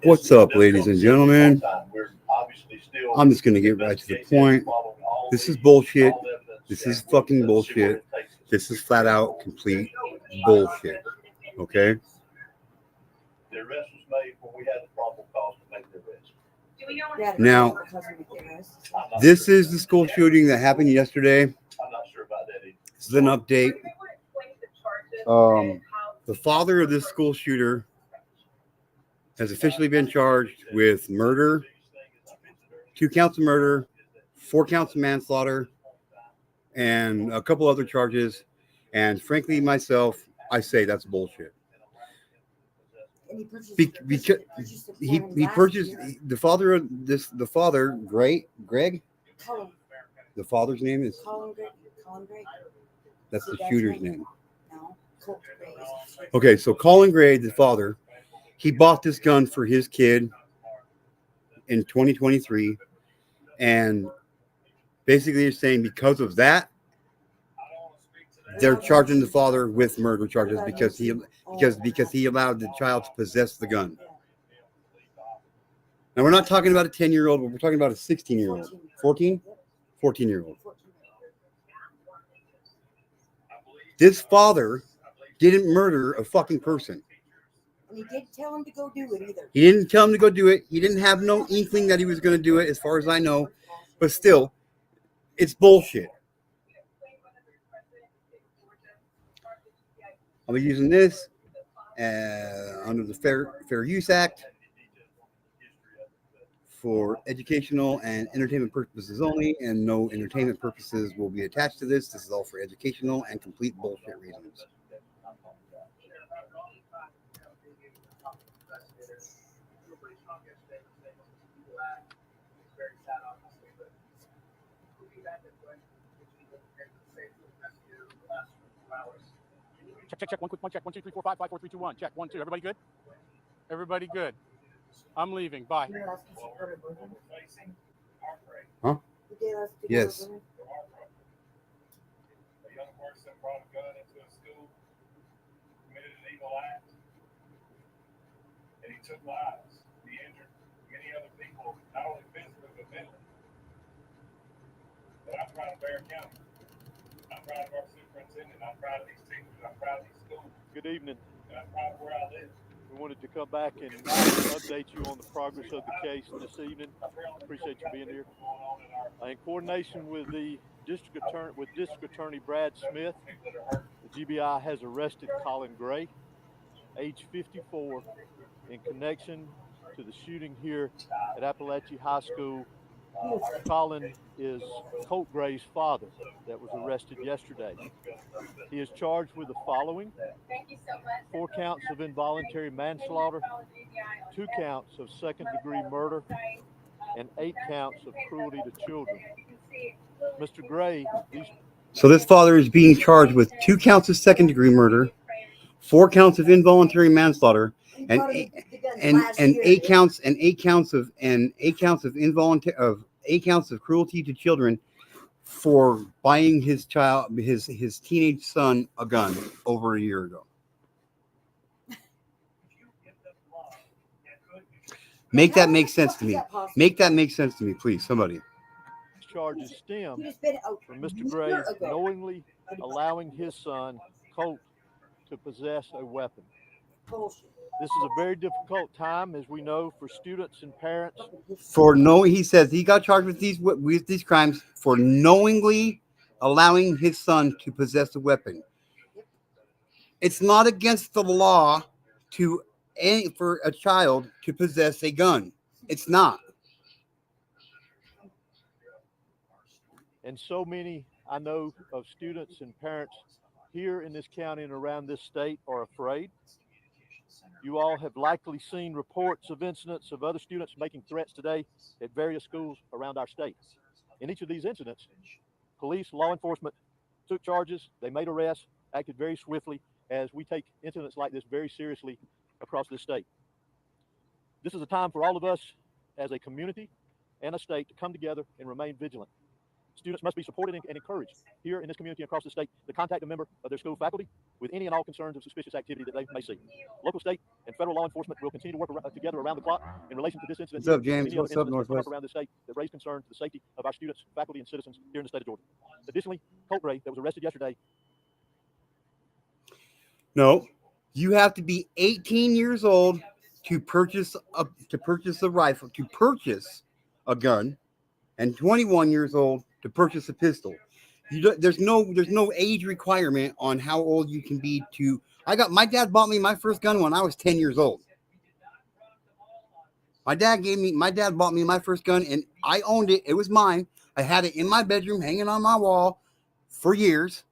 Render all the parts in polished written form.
What's up, ladies and gentlemen? I'm just going to get right to the point. This is bullshit. This is fucking bullshit. This is flat out complete bullshit. Okay? The arrest was made when we had the probable cause to make the arrest. Now, this is the school shooting that happened yesterday. I'm not sure about that either. This is an update. The father of this school shooter has officially been charged with murder, 2 counts of murder, 4 counts of manslaughter, and a couple other charges. And frankly, myself, I say that's bullshit. Because he purchased the father of this, the father, Greg. The father's name is Colin Gray. That's the shooter's name. No, Colt Gray. Okay, so Colin Gray, the father, he bought this gun for his kid in 2023, and basically they're saying because of that, they're charging the father with murder charges because he allowed the child to possess the gun. Now we're not talking about a 10-year-old, but we're talking about a 16-year-old, 14-year-old. This father didn't murder a fucking person. And he didn't tell him to go do it either. He didn't tell him to go do it. He didn't have no inkling that he was going to do it, as far as I know. But still, it's bullshit. I'll be using this under the Fair Use Act for educational and entertainment purposes only, and no entertainment purposes will be attached to this. This is all for educational and complete bullshit reasons. Check. 1 quick 1 check. 1 2 3 4 5 5 4 3 2 1. Check. 1 2. Everybody good? Everybody good. I'm leaving. Bye. Huh? Yes. A young person brought a gun into a school, committed an evil act, and he took lives. He injured many other people, not only physically but mentally. But I'm proud of Bear County. I'm proud of our superintendent. I'm proud of these teachers. I'm proud of these schools. Good evening. And I'm proud of where I live. We wanted to come back and update you on the progress of the case this evening. Appreciate you being here. In coordination with the District Attorney Brad Smith, the GBI has arrested Colin Gray, age 54, in connection to the shooting here at Appalachia High School. Colin is Colt Gray's father that was arrested yesterday. He is charged with the following: 4 counts of involuntary manslaughter, 2 counts of second-degree murder, and 8 counts of cruelty to children. Mr. Gray, So this father is being charged with 2 counts of second-degry murder, 4 counts of involuntary manslaughter, and 8 counts of cruelty to children for buying his teenage son a gun over a year ago. Make that make sense to me. Make that make sense to me, please, somebody. charges stem from Mr. Gray knowingly allowing his son, Colt, to possess a weapon. This is a very difficult time, as we know, for students and parents. He says he got charged with these crimes for knowingly allowing his son to possess a weapon. It's not against the law for a child to possess a gun. It's not. And so many, I know, of students and parents here in this county and around this state are afraid. You all have likely seen reports of incidents of other students making threats today at various schools around our state. In each of these incidents, police, law enforcement took charges, they made arrests, acted very swiftly, as we take incidents like this very seriously across this state. This is a time for all of us as a community and a state to come together and remain vigilant. Students must be supported and encouraged here in this community and across the state to contact a member of their school faculty with any and all concerns of suspicious activity that they may see. Local, state, and federal law enforcement will continue to work together around the clock in relation to this incident. What's up, James? and any other What's up, incidents that come Northwest? up around the state that raise concern to the safety of our students, faculty, and citizens here in the state of Georgia. Additionally, Colt Gray, that was arrested yesterday. No, you have to be 18 years old to purchase a rifle, to purchase a gun, and 21 years old to purchase a pistol. There's no age requirement on how old you can be to. My dad bought me my first gun when I was 10 years old. My dad bought me my first gun, and I owned it. It was mine. I had it in my bedroom, hanging on my wall for years.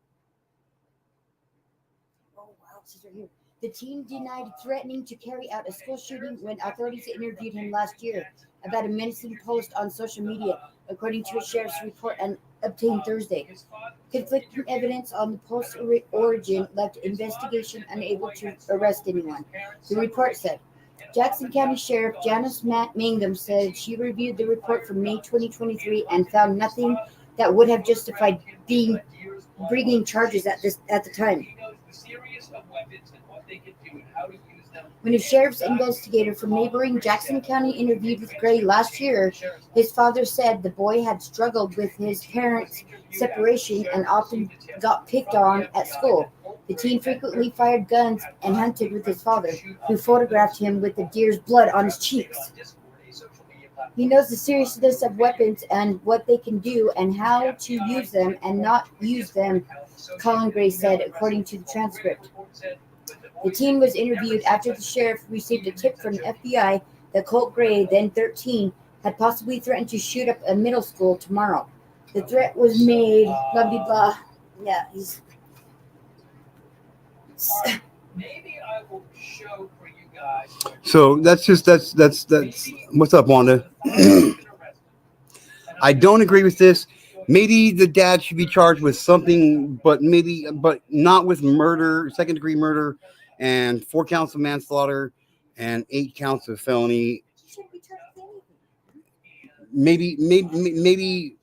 Oh, wow. She's right here. The teen denied threatening to carry out a school shooting when authorities interviewed him last year about a menacing post on social media, according to a sheriff's report obtained Thursday. Conflicting evidence on the post's origin left investigation unable to arrest anyone, the report said. Jackson County Sheriff Janice Mangum said she reviewed the report from May 2023 and found nothing that would have justified bringing charges at the time. When a sheriff's investigator from neighboring Jackson County interviewed with Gray last year, his father said the boy had struggled with his parents' separation and often got picked on at school. The teen frequently fired guns and hunted with his father, who photographed him with the deer's blood on his cheeks. He knows the seriousness of weapons and what they can do and how to use them and not use them, Colin Gray said, according to the transcript. The teen was interviewed after the sheriff received a tip from the FBI that Colt Gray, then 13, had possibly threatened to shoot up a middle school tomorrow. The threat was made, blah, blah, blah. Yeah, he's... Maybe I will show for you guys. So that's what's up, Wanda? I don't agree with this. Maybe the dad should be charged with something, but not with murder, second-degree murder, and 4 counts of manslaughter and 8 counts of felony. Maybe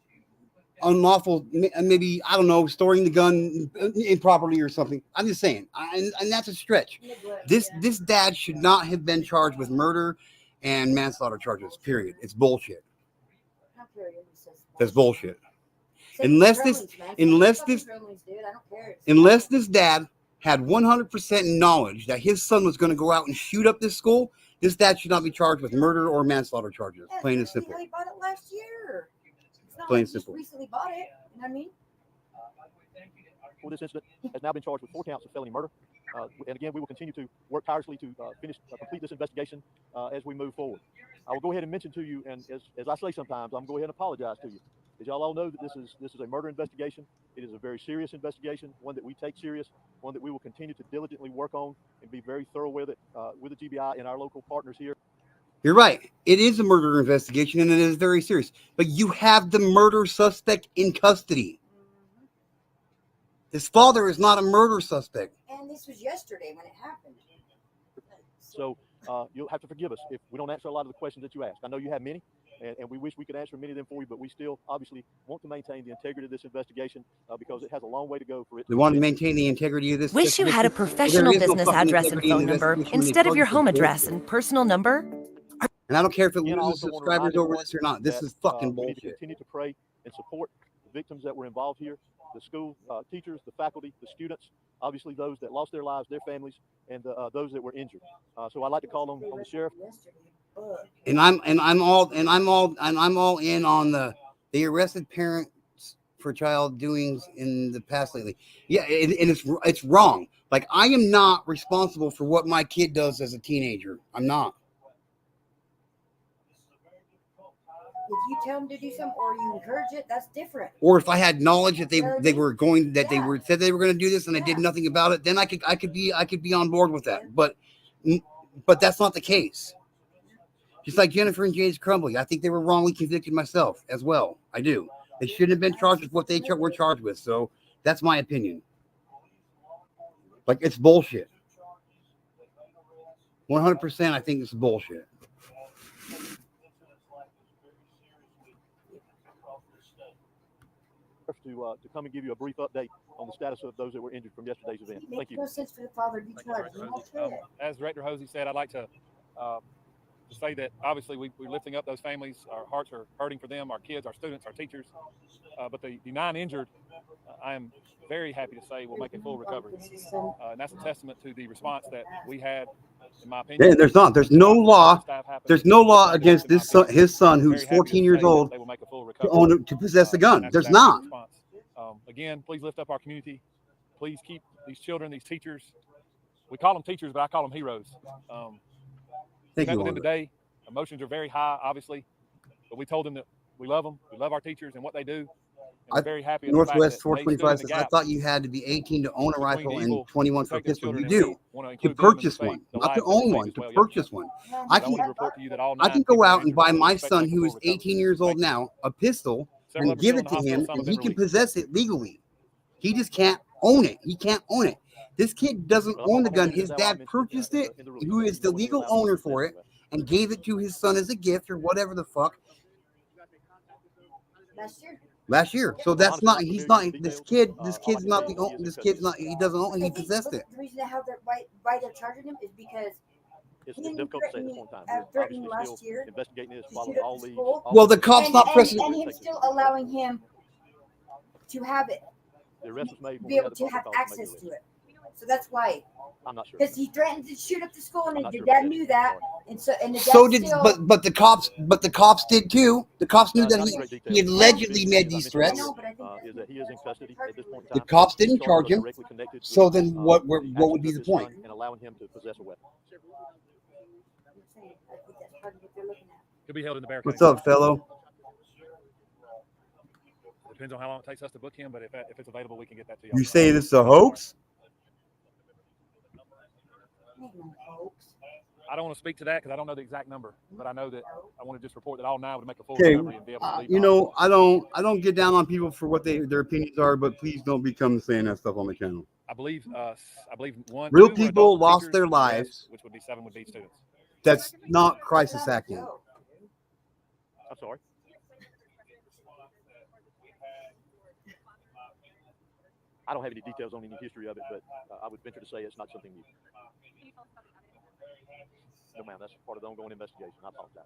unlawful, maybe, I don't know, storing the gun improperly or something. I'm just saying, and that's a stretch. This dad should not have been charged with murder and manslaughter charges, period. It's bullshit. That's bullshit. Unless this dad had 100% knowledge that his son was going to go out and shoot up this school, this dad should not be charged with murder or manslaughter charges. Plain and simple. He bought it last year. It's not Plain like he simple. recently bought it. You know what I mean? For this incident, has now been charged with 4 counts of felony murder. And again, we will continue to work tirelessly to complete this investigation as we move forward. I will go ahead and mention to you, and as I say sometimes, I'm going to go ahead and apologize to you. As y'all all know, that this is a murder investigation. It is a very serious investigation, one that we take serious, one that we will continue to diligently work on and be very thorough with it with the GBI and our local partners here. You're right. It is a murder investigation, and it is very serious. But you have the murder suspect in custody. His father is not a murder suspect. And this was yesterday when it happened. So you'll have to forgive us if we don't answer a lot of the questions that you asked. I know you have many, and we wish we could answer many of them for you, but we still obviously want to maintain the integrity of this investigation because it has a long way to go for it. We want to maintain the integrity of this. Wish you had a professional business address and phone number instead of your home address and personal number? And I don't care if it Again, I loses also want to subscribers remind over this or not. This that, is fucking we need to bullshit. continue to pray and support the victims that were involved here, the school teachers, the faculty, the students, obviously those that lost their lives, their families, and those that were injured. So I'd like to call on the sheriff. And I'm all in on the arrested parents for child doings in the past lately. Yeah, and it's wrong. Like, I am not responsible for what my kid does as a teenager. I'm not. If you tell them to do something or you encourage it, that's different. Or if I had knowledge that they were going to do this and I did nothing about it, then I could be on board with that. But that's not the case. Just like Jennifer and James Crumbly, I think they were wrongly convicted myself as well. I do. They shouldn't have been charged with what they were charged with. So that's my opinion. Like, it's bullshit. 100%. I think it's bullshit. to come and give you a brief update on the status of those that were injured from yesterday's event. It Thank makes you. no sense for the father to be charged. As Director Hosey said, I'd like to say that obviously we're lifting up those families. Our hearts are hurting for them, our kids, our students, our teachers. But the 9 injured, I am very happy to say will make a full recovery. And that's a testament to the response that we had, in my opinion. Yeah, there's no law. There's no law against this son, his son, who's 14 years old, to possess a gun. There's not. Again, please lift up our community. Please keep these children, these teachers. We call them teachers, but I call them heroes. Thank met you, with them Albert. today. Emotions are very high, obviously, but we told them that we love them. We love our teachers and what they do. And we're very happy. Northwest 425 says, I thought you had to be 18 to own a rifle and 21 for a pistol. You do. To purchase one, not to own one, to purchase one. I can go out and buy my son, who is 18 years old now, a pistol and give it to him, and he can possess it legally. He just can't own it. He can't own it. This kid doesn't own the gun. His dad purchased it, who is the legal owner for it, and gave it to his son as a gift or whatever the fuck. Last year. So that's not, he's not, this kid's not the, this kid's not, he doesn't own it, he possessed it. The reason why they're charging him is because It's difficult to say at this point in time. We're threatening obviously last still year investigating this, to following shoot up all the these. school. Well, the cops not pressing. And him still allowing him to have it, The arrest was made when be we had able the to have probable cause access make to the it. So that's why, I'm not sure. because he threatened to shoot up the school, and I'm not the sure dad about that. knew that, and so the dad So did, still. but the cops did too. The cops knew that Not in great detail. he allegedly The made big these thing, as I threats. mentioned earlier, is that he is in custody at this point in The time. cops These didn't charge charges are him. directly connected So with, then the what would actions be of the his son point? and allowing him to possess a weapon. He'll be held in the barricade. What's up, fellow? Depends on how long it takes us to book him, but if it's available, we can get that to you. You say this is a hoax? I don't want to speak to that because I don't know the exact number, but I know that I want to just report that all 9 would make a full Okay, recovery and be able to leave. you know, I don't get down on people for what their opinions are, but please don't become saying that stuff on the channel. I believe one. Real 2 were people adult lost teachers, their and the rest, lives. which would be 7 would be students. That's not crisis acting. I'm sorry. I don't have any details on any history of it, but I would venture to say it's not something new. No, ma'am, that's part of the ongoing investigation. I apologize.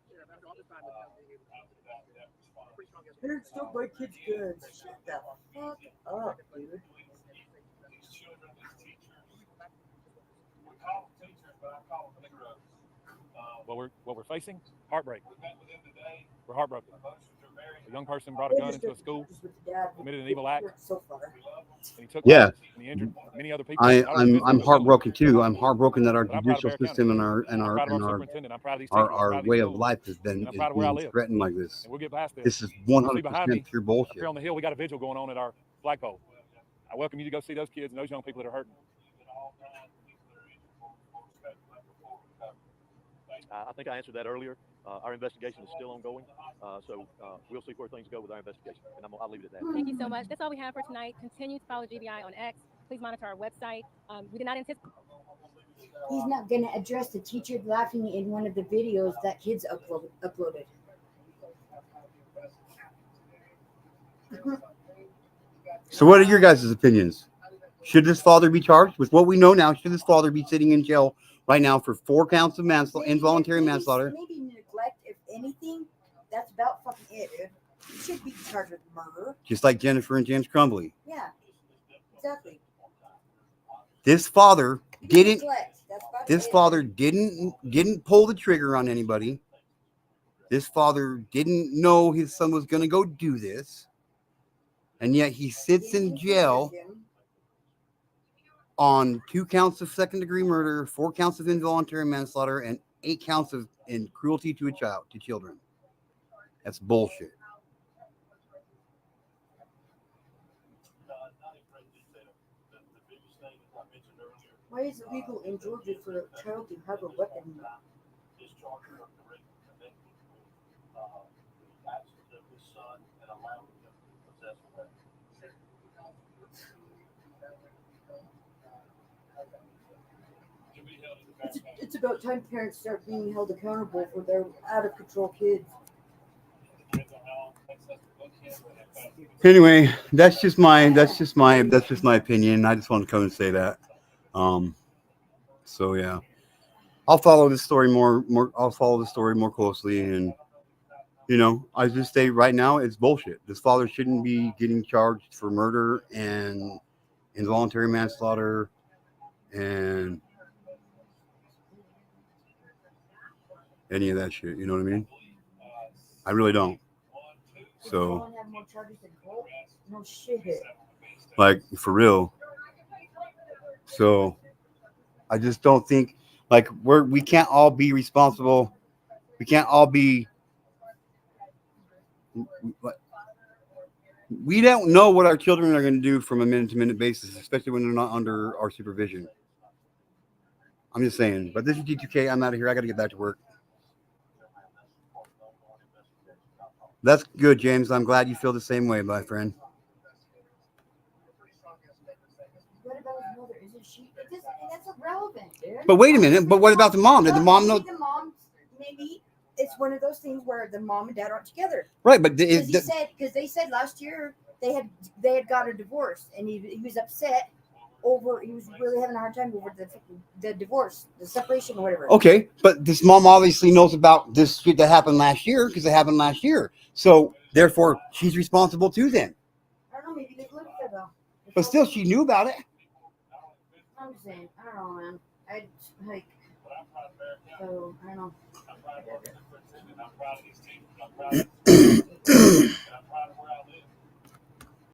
Parents don't buy kids goods. Shut the fuck up, dude. What we're facing, heartbreak. We're heartbroken. A young person brought a gun into a school, committed an evil act, and he took lives, and he injured many other people. I'm heartbroken too. I'm heartbroken that our But I'm proud of judicial Bear system and I'm proud of our our superintendent. I'm proud of these teachers. I'm proud our of these way of schools. life has been And I'm proud of where I live. threatened like this. And we'll get past this. This is You'll see behind me, 100% pure up bullshit. here on the hill, we got a vigil going on at our flagpole. I welcome you to go see those kids and those young people that are hurting. I think I answered that earlier. Our investigation is still ongoing, so we'll see where things go with our investigation, and I'll leave it at that. Thank you so much. That's all we have for tonight. Continue to follow GBI on X. Please monitor our website. We did not anticipate. He's not going to address the teacher laughing in one of the videos that kids uploaded. So what are your guys' opinions? Should this father be charged? With what we know now, should this father be sitting in jail right now for 4 counts of involuntary manslaughter? Maybe neglect, if anything. That's about fucking it, dude. You should be charged with murder. Just like Jennifer and James Crumbly. Yeah, exactly. This father didn't. Neglect. That's about This it. father didn't pull the trigger on anybody. This father didn't know his son was going to go do this. And yet he sits in jail on 2 counts of second-degree murder, 4 counts of involuntary manslaughter, and 8 counts of cruelty to children. That's bullshit. Why is it legal in Georgia for a child to have a weapon? It's about time parents start being held accountable for their out-of-control kids. Anyway, that's just my opinion. I just want to come and say that. So yeah, I'll follow this story more. I'll follow the story more closely, and I just say right now it's bullshit. This father shouldn't be getting charged for murder and involuntary manslaughter and any of that shit. You know what I mean? I really don't. So, No shit. like, for real. So, I just don't think, like, we can't all be responsible. We can't all be. We don't know what our children are going to do from a minute-to-minute basis, especially when they're not under our supervision. I'm just saying. But this is D2K. I'm out of here. I got to get back to work. That's good, James. I'm glad you feel the same way, my friend. What about his mother? Isn't she? That's irrelevant, dude. But wait a minute. But what about the mom? Did the mom know? Maybe it's one of those things where the mom and dad aren't together. Right, but Because they said last year they had got a divorce, and he was upset over. He was really having a hard time over the divorce, the separation, or whatever. Okay, but this mom obviously knows about this shit that happened last year because it happened last year. So therefore, she's responsible too. Then, I don't know. Maybe they lived there though. but still, she knew about it. I'm just saying. I don't know, man. I like. So I don't know.